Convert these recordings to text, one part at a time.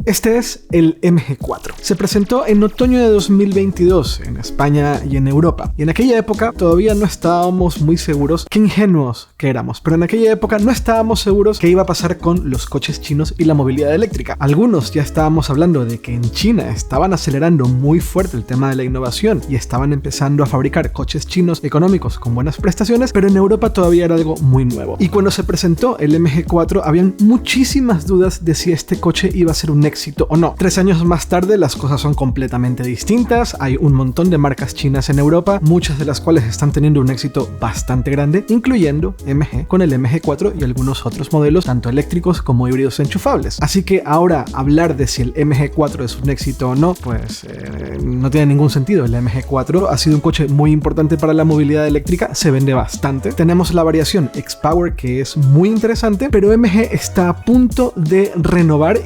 Este es el MG4. Se presentó en otoño de 2022 en España y en Europa. Y en aquella época todavía no estábamos muy seguros, qué ingenuos que éramos, pero en aquella época no estábamos seguros qué iba a pasar con los coches chinos y la movilidad eléctrica. Algunos ya estábamos hablando de que en China estaban acelerando muy fuerte el tema de la innovación y estaban empezando a fabricar coches chinos económicos con buenas prestaciones, pero en Europa todavía era algo muy nuevo. Y cuando se presentó el MG4 habían muchísimas dudas de si este coche iba a ser un éxito o no. 3 años más tarde las cosas son completamente distintas. Hay un montón de marcas chinas en Europa, muchas de las cuales están teniendo un éxito bastante grande, incluyendo MG con el MG4 y algunos otros modelos, tanto eléctricos como híbridos enchufables. Así que ahora hablar de si el MG4 es un éxito o no, pues no tiene ningún sentido. El MG4 ha sido un coche muy importante para la movilidad eléctrica, se vende bastante. Tenemos la variación X-Power que es muy interesante, pero MG está a punto de renovar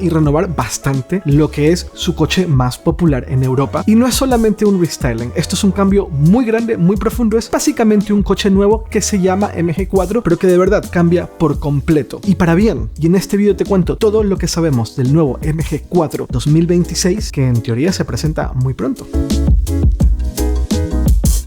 bastante lo que es su coche más popular en Europa. Y no es solamente un restyling, esto es un cambio muy grande, muy profundo. Es básicamente un coche nuevo que se llama MG4, pero que de verdad cambia por completo y para bien. Y en este video te cuento todo lo que sabemos del nuevo MG4 2026, que en teoría se presenta muy pronto.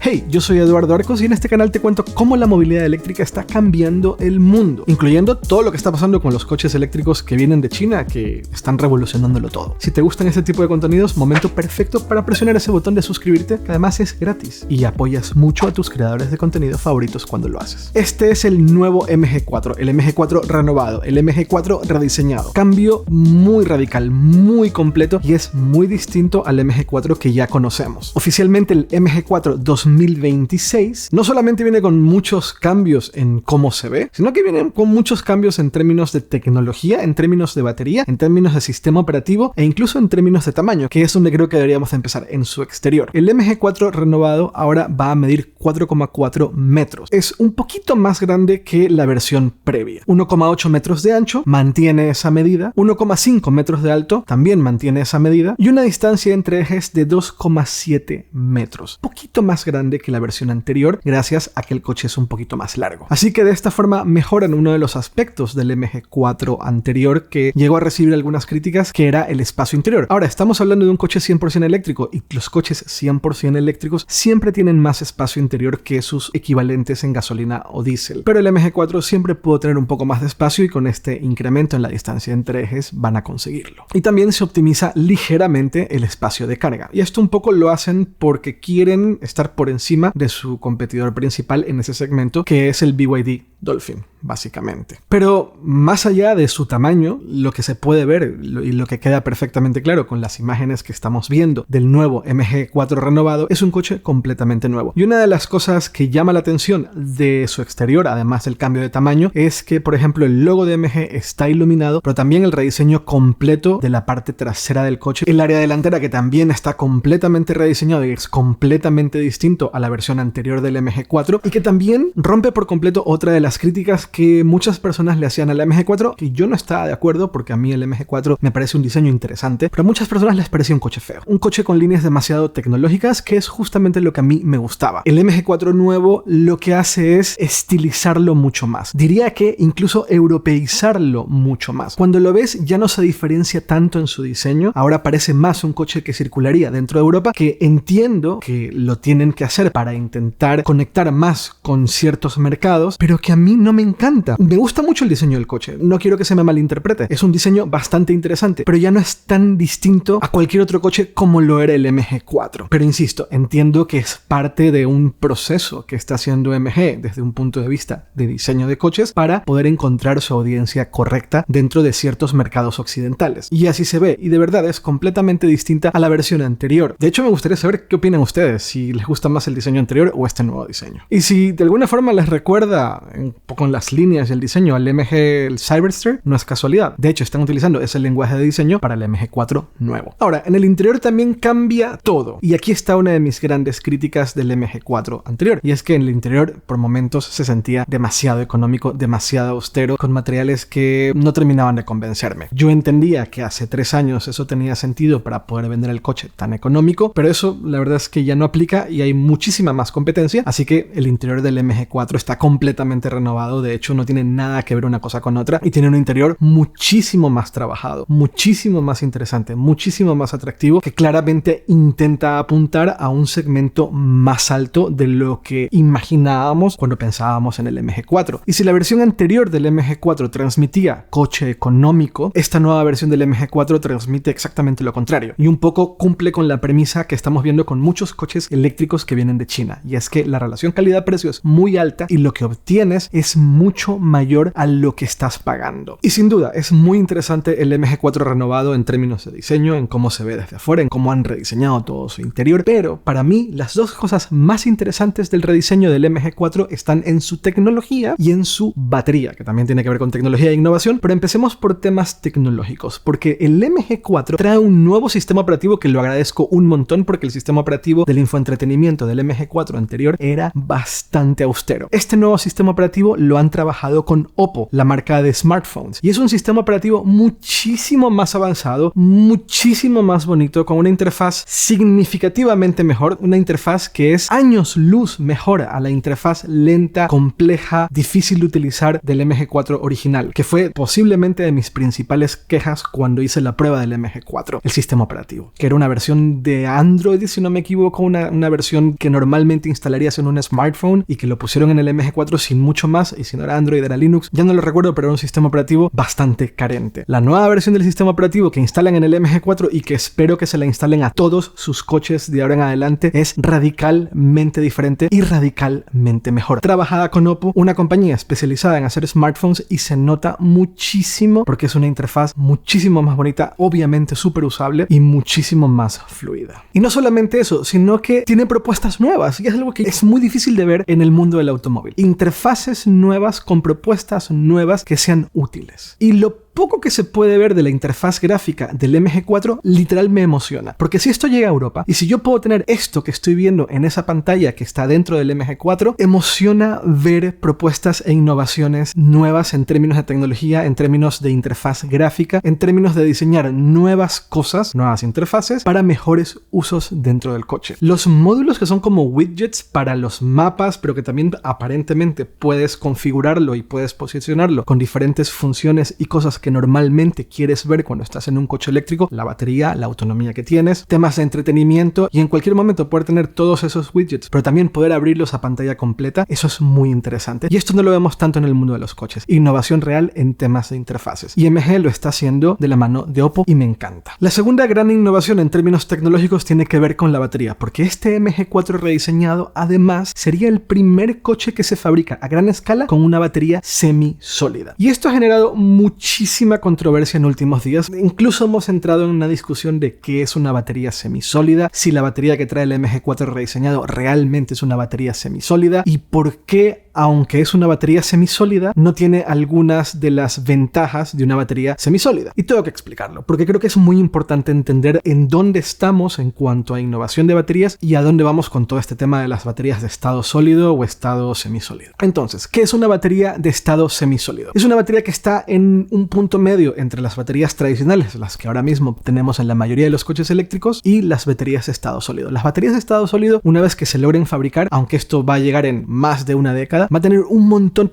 Hey, yo soy Eduardo Arcos y en este canal te cuento cómo la movilidad eléctrica está cambiando el mundo, incluyendo todo lo que está pasando con los coches eléctricos que vienen de China, que están revolucionándolo todo. Si te gustan este tipo de contenidos, momento perfecto para presionar ese botón de suscribirte, que además es gratis y apoyas mucho a tus creadores de contenido favoritos cuando lo haces. Este es el nuevo MG4, el MG4 renovado, el MG4 rediseñado. Cambio muy radical, muy completo y es muy distinto al MG4 que ya conocemos. Oficialmente el MG4 2026 no solamente viene con muchos cambios en cómo se ve, sino que viene con muchos cambios en términos de tecnología, en términos de batería, en términos de sistema operativo e incluso en términos de tamaño, que es donde creo que deberíamos empezar, en su exterior. El MG4 renovado ahora va a medir 4,4 metros. Es un poquito más grande que la versión previa. 1,8 metros de ancho, mantiene esa medida. 1,5 metros de alto, también mantiene esa medida. Y una distancia entre ejes de 2,7 metros. Un poquito más grande que la versión anterior, gracias a que el coche es un poquito más largo. Así que de esta forma mejoran uno de los aspectos del MG4 anterior que llegó a recibir algunas críticas, que era el espacio interior. Ahora estamos hablando de un coche 100% eléctrico y los coches 100% eléctricos siempre tienen más espacio interior que sus equivalentes en gasolina o diésel. Pero el MG4 siempre pudo tener un poco más de espacio y con este incremento en la distancia entre ejes van a conseguirlo. Y también se optimiza ligeramente el espacio de carga. Y esto un poco lo hacen porque quieren estar por encima de su competidor principal en ese segmento, que es el BYD Dolphin, básicamente. Pero más allá de su tamaño, lo que se puede ver y lo que queda perfectamente claro con las imágenes que estamos viendo del nuevo MG4 renovado es un coche completamente nuevo. Y una de las cosas que llama la atención de su exterior, además del cambio de tamaño, es que, por ejemplo, el logo de MG está iluminado, pero también el rediseño completo de la parte trasera del coche, el área delantera que también está completamente rediseñado y es completamente distinto a la versión anterior del MG4 y que también rompe por completo otra de las críticas que muchas personas le hacían al MG4, que yo no estaba de acuerdo porque a mí el MG4 me parece un diseño interesante, pero a muchas personas les parecía un coche feo, un coche con líneas demasiado tecnológicas, que es justamente lo que a mí me gustaba. El MG4 nuevo lo que hace es estilizarlo mucho más, diría que incluso europeizarlo mucho más. Cuando lo ves ya no se diferencia tanto en su diseño, ahora parece más un coche que circularía dentro de Europa, que entiendo que lo tienen que hacer para intentar conectar más con ciertos mercados, pero que a mí no me encanta. Me gusta mucho el diseño del coche, no quiero que se me malinterprete, es un diseño bastante interesante, pero ya no es tan distinto a cualquier otro coche como lo era el MG4. Pero insisto, entiendo que es parte de un proceso que está haciendo MG desde un punto de vista de diseño de coches para poder encontrar su audiencia correcta dentro de ciertos mercados occidentales. Y así se ve, y de verdad es completamente distinta a la versión anterior. De hecho, me gustaría saber qué opinan ustedes, si les gusta más el diseño anterior o este nuevo diseño. Y si de alguna forma les recuerda un poco en las líneas y el diseño al MG el Cyberster, no es casualidad. De hecho, están utilizando ese lenguaje de diseño para el MG4 nuevo. Ahora, en el interior también cambia todo. Y aquí está una de mis grandes críticas del MG4 anterior. Y es que en el interior, por momentos, se sentía demasiado económico, demasiado austero, con materiales que no terminaban de convencerme. Yo entendía que hace 3 años eso tenía sentido para poder vender el coche tan económico, pero eso la verdad es que ya no aplica y hay muchísima más competencia. Así que el interior del MG4 está completamente renovado. De hecho, no tiene nada que ver una cosa con otra y tiene un interior muchísimo más trabajado, muchísimo más interesante, muchísimo más atractivo, que claramente intenta apuntar a un segmento más alto de lo que imaginábamos cuando pensábamos en el MG4. Y si la versión anterior del MG4 transmitía coche económico, esta nueva versión del MG4 transmite exactamente lo contrario y un poco cumple con la premisa que estamos viendo con muchos coches eléctricos que vienen de China, y es que la relación calidad-precio es muy alta y lo que obtienes es mucho mayor a lo que estás pagando. Y sin duda es muy interesante el MG4 renovado en términos de diseño, en cómo se ve desde afuera, en cómo han rediseñado todo su interior, pero para mí las dos cosas más interesantes del rediseño del MG4 están en su tecnología y en su batería, que también tiene que ver con tecnología e innovación. Pero empecemos por temas tecnológicos, porque el MG4 trae un nuevo sistema operativo que lo agradezco un montón, porque el sistema operativo del infoentretenimiento del MG4 anterior era bastante austero. Este nuevo sistema operativo lo han trabajado con Oppo, la marca de smartphones, y es un sistema operativo muchísimo más avanzado, muchísimo más bonito, con una interfaz significativamente mejor, una interfaz que es años luz mejor a la interfaz lenta, compleja, difícil de utilizar del MG4 original, que fue posiblemente de mis principales quejas cuando hice la prueba del MG4, el sistema operativo, que era una versión de Android, si no me equivoco, una versión que normalmente instalarías en un smartphone y que lo pusieron en el MG4 sin mucho más, y si no era Android era Linux, ya no lo recuerdo, pero era un sistema operativo bastante carente. La nueva versión del sistema operativo que instalan en el MG4 y que espero que se la instalen a todos sus coches de ahora en adelante es radicalmente diferente y radicalmente mejor. Trabajada con Oppo, una compañía especializada en hacer smartphones, y se nota muchísimo porque es una interfaz muchísimo más bonita, obviamente súper usable y muchísimo más fluida. Y no solamente eso, sino que tiene propuestas nuevas, y es algo que es muy difícil de ver en el mundo del automóvil. Interfaces nuevas con propuestas nuevas que sean útiles. Y lo poco que se puede ver de la interfaz gráfica del MG4 literal me emociona, porque si esto llega a Europa y si yo puedo tener esto que estoy viendo en esa pantalla que está dentro del MG4, emociona ver propuestas e innovaciones nuevas en términos de tecnología, en términos de interfaz gráfica, en términos de diseñar nuevas cosas, nuevas interfaces para mejores usos dentro del coche. Los módulos que son como widgets para los mapas, pero que también aparentemente puedes configurarlo y puedes posicionarlo con diferentes funciones y cosas que normalmente quieres ver cuando estás en un coche eléctrico, la batería, la autonomía que tienes, temas de entretenimiento, y en cualquier momento poder tener todos esos widgets, pero también poder abrirlos a pantalla completa. Eso es muy interesante, y esto no lo vemos tanto en el mundo de los coches. Innovación real en temas de interfaces, y MG lo está haciendo de la mano de Oppo y me encanta. La segunda gran innovación en términos tecnológicos tiene que ver con la batería, porque este MG4 rediseñado además sería el primer coche que se fabrica a gran escala con una batería semisólida, y esto ha generado muchísima controversia en últimos días. Incluso hemos entrado en una discusión de qué es una batería semisólida, si la batería que trae el MG4 rediseñado realmente es una batería semisólida, y por qué, aunque es una batería semisólida, no tiene algunas de las ventajas de una batería semisólida. Y tengo que explicarlo, porque creo que es muy importante entender en dónde estamos en cuanto a innovación de baterías y a dónde vamos con todo este tema de las baterías de estado sólido o estado semisólido. Entonces, ¿qué es una batería de estado semisólido? Es una batería que está en un punto medio entre las baterías tradicionales, las que ahora mismo tenemos en la mayoría de los coches eléctricos, y las baterías de estado sólido. Las baterías de estado sólido, una vez que se logren fabricar, aunque esto va a llegar en más de una década, va a tener un montón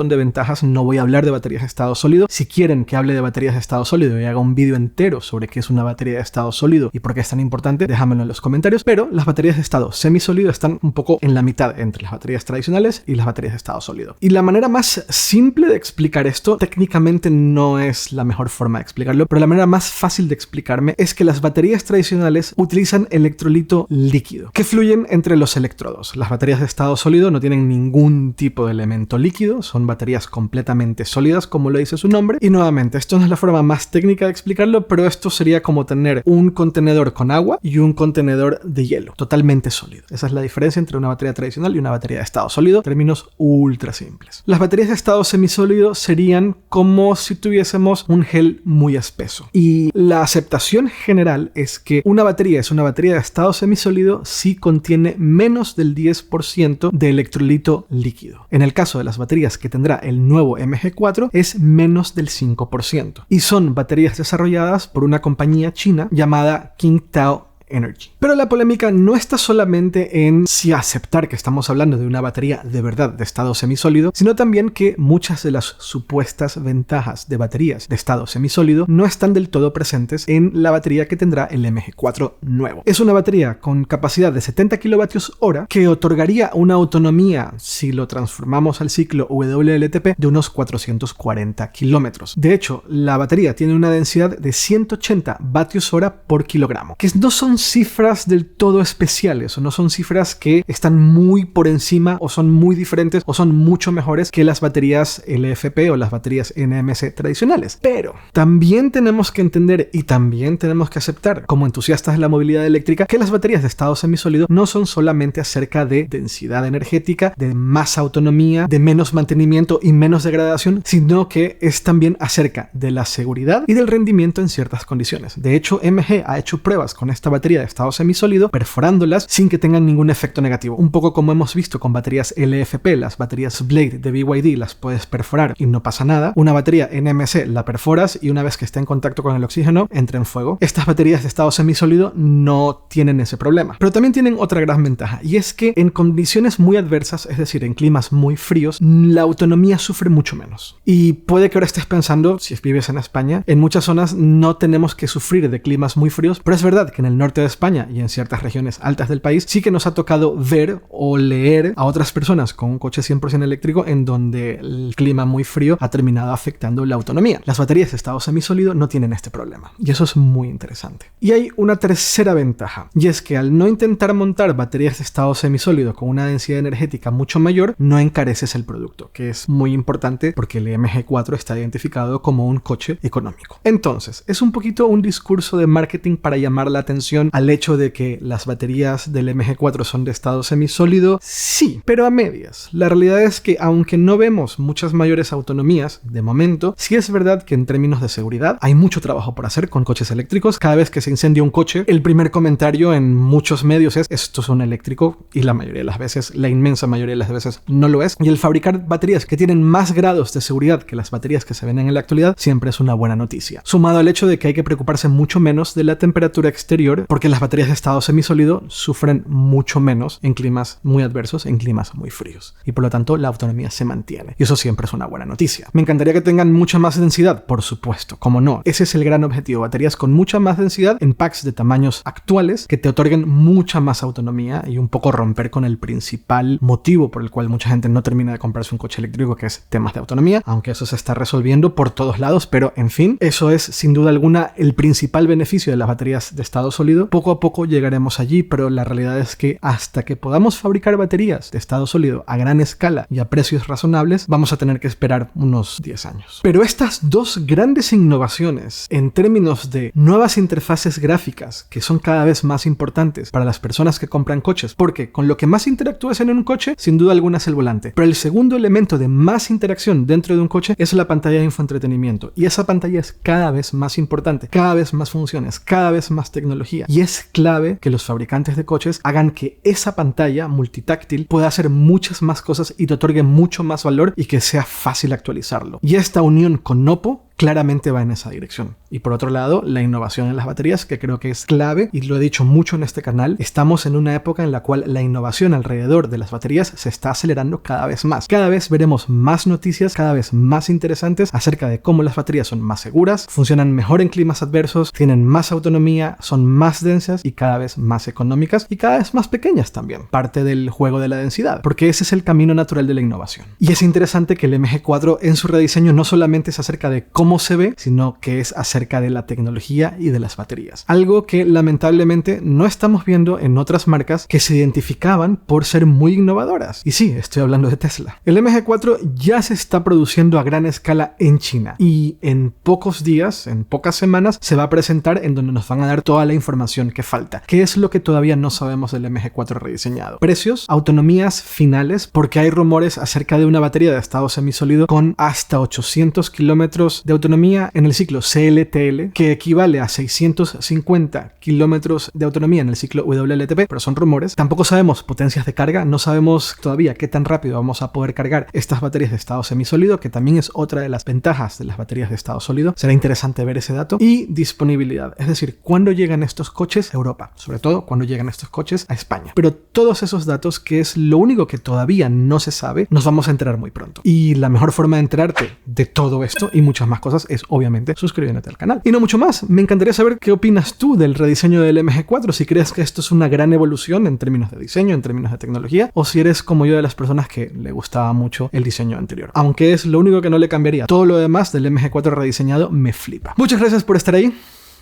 de ventajas. No voy a hablar de baterías de estado sólido. Si quieren que hable de baterías de estado sólido y haga un vídeo entero sobre qué es una batería de estado sólido y por qué es tan importante, déjamelo en los comentarios. Pero las baterías de estado semisólido están un poco en la mitad entre las baterías tradicionales y las baterías de estado sólido. Y la manera más simple de explicar esto, técnicamente no es la mejor forma de explicarlo, pero la manera más fácil de explicarme es que las baterías tradicionales utilizan electrolito líquido que fluyen entre los electrodos. Las baterías de estado sólido no tienen ningún tipo de elemento líquido, son baterías completamente sólidas, como lo dice su nombre. Y nuevamente, esto no es la forma más técnica de explicarlo, pero esto sería como tener un contenedor con agua y un contenedor de hielo, totalmente sólido. Esa es la diferencia entre una batería tradicional y una batería de estado sólido, términos ultra simples. Las baterías de estado semisólido serían como si tuviésemos un gel muy espeso. Y la aceptación general es que una batería es una batería de estado semisólido si contiene menos del 10% de electrolito líquido. En el caso de las baterías que tendrá el nuevo MG4 es menos del 5%. Y son baterías desarrolladas por una compañía china llamada Qingdao Energy. Pero la polémica no está solamente en si aceptar que estamos hablando de una batería de verdad de estado semisólido, sino también que muchas de las supuestas ventajas de baterías de estado semisólido no están del todo presentes en la batería que tendrá el MG4 nuevo. Es una batería con capacidad de 70 kWh que otorgaría una autonomía, si lo transformamos al ciclo WLTP, de unos 440 kilómetros. De hecho, la batería tiene una densidad de 180 vatios hora por kilogramo, que no son cifras del todo especiales o no son cifras que están muy por encima o son muy diferentes o son mucho mejores que las baterías LFP o las baterías NMC tradicionales. Pero también tenemos que entender y también tenemos que aceptar, como entusiastas de la movilidad eléctrica, que las baterías de estado semisólido no son solamente acerca de densidad energética, de más autonomía, de menos mantenimiento y menos degradación, sino que es también acerca de la seguridad y del rendimiento en ciertas condiciones. De hecho, MG ha hecho pruebas con esta batería de estado semisólido, perforándolas sin que tengan ningún efecto negativo. Un poco como hemos visto con baterías LFP, las baterías Blade de BYD las puedes perforar y no pasa nada. Una batería NMC la perforas y una vez que está en contacto con el oxígeno, entra en fuego. Estas baterías de estado semisólido no tienen ese problema. Pero también tienen otra gran ventaja, y es que en condiciones muy adversas, es decir, en climas muy fríos, la autonomía sufre mucho menos. Y puede que ahora estés pensando, si vives en España, en muchas zonas no tenemos que sufrir de climas muy fríos, pero es verdad que en el norte de España y en ciertas regiones altas del país sí que nos ha tocado ver o leer a otras personas con un coche 100% eléctrico en donde el clima muy frío ha terminado afectando la autonomía. Las baterías de estado semisólido no tienen este problema, y eso es muy interesante. Y hay una tercera ventaja, y es que al no intentar montar baterías de estado semisólido con una densidad energética mucho mayor, no encareces el producto, que es muy importante porque el MG4 está identificado como un coche económico. Entonces, es un poquito un discurso de marketing para llamar la atención al hecho de que las baterías del MG4 son de estado semisólido. Sí, pero a medias. La realidad es que aunque no vemos muchas mayores autonomías de momento, sí es verdad que en términos de seguridad hay mucho trabajo por hacer con coches eléctricos. Cada vez que se incendia un coche, el primer comentario en muchos medios es: esto es un eléctrico, y la mayoría de las veces, la inmensa mayoría de las veces, no lo es. Y el fabricar baterías que tienen más grados de seguridad que las baterías que se venden en la actualidad siempre es una buena noticia. Sumado al hecho de que hay que preocuparse mucho menos de la temperatura exterior, porque las baterías de estado semisólido sufren mucho menos en climas muy adversos, en climas muy fríos. Y por lo tanto, la autonomía se mantiene. Y eso siempre es una buena noticia. Me encantaría que tengan mucha más densidad, por supuesto, como no. Ese es el gran objetivo. Baterías con mucha más densidad en packs de tamaños actuales que te otorguen mucha más autonomía y un poco romper con el principal motivo por el cual mucha gente no termina de comprarse un coche eléctrico, que es temas de autonomía, aunque eso se está resolviendo por todos lados, pero en fin, eso es sin duda alguna el principal beneficio de las baterías de estado sólido. Poco a poco llegaremos allí, pero la realidad es que hasta que podamos fabricar baterías de estado sólido a gran escala y a precios razonables, vamos a tener que esperar unos 10 años. Pero estas dos grandes innovaciones en términos de nuevas interfaces gráficas, que son cada vez más importantes para las personas que compran coches, porque con lo que más interactúas en un coche, sin duda alguna, es el volante. Pero el segundo elemento de más interacción dentro de un coche es la pantalla de infoentretenimiento, y esa pantalla es cada vez más importante, cada vez más funciones, cada vez más tecnología, y es clave que los fabricantes de coches hagan que esa pantalla multitáctil pueda hacer muchas más cosas y te otorgue mucho más valor y que sea fácil actualizarlo. Y esta unión con Oppo claramente va en esa dirección. Y por otro lado, la innovación en las baterías, que creo que es clave, y lo he dicho mucho en este canal. Estamos en una época en la cual la innovación alrededor de las baterías se está acelerando cada vez más. Cada vez veremos más noticias, cada vez más interesantes acerca de cómo las baterías son más seguras, funcionan mejor en climas adversos, tienen más autonomía, son más densas y cada vez más económicas y cada vez más pequeñas también. Parte del juego de la densidad, porque ese es el camino natural de la innovación. Y es interesante que el MG4 en su rediseño no solamente es acerca de cómo se ve, sino que es acerca de la tecnología y de las baterías. Algo que lamentablemente no estamos viendo en otras marcas que se identificaban por ser muy innovadoras. Y sí, estoy hablando de Tesla. El MG4 ya se está produciendo a gran escala en China y en pocos días, en pocas semanas, se va a presentar en donde nos van a dar toda la información que falta. ¿Qué es lo que todavía no sabemos del MG4 rediseñado? Precios, autonomías finales, porque hay rumores acerca de una batería de estado semisólido con hasta 800 kilómetros de de autonomía en el ciclo CLTL, que equivale a 650 kilómetros de autonomía en el ciclo WLTP, pero son rumores. Tampoco sabemos potencias de carga, no sabemos todavía qué tan rápido vamos a poder cargar estas baterías de estado semisólido, que también es otra de las ventajas de las baterías de estado sólido. Será interesante ver ese dato. Y disponibilidad, es decir, cuándo llegan estos coches a Europa, sobre todo cuándo llegan estos coches a España. Pero todos esos datos, que es lo único que todavía no se sabe, nos vamos a enterar muy pronto. Y la mejor forma de enterarte de todo esto y muchas más cosas es obviamente suscribiéndote al canal. Y no mucho más, me encantaría saber qué opinas tú del rediseño del MG4, si crees que esto es una gran evolución en términos de diseño, en términos de tecnología, o si eres como yo de las personas que le gustaba mucho el diseño anterior. Aunque es lo único que no le cambiaría. Todo lo demás del MG4 rediseñado me flipa. Muchas gracias por estar ahí.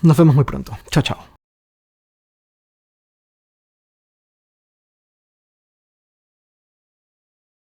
Nos vemos muy pronto. Chao, chao.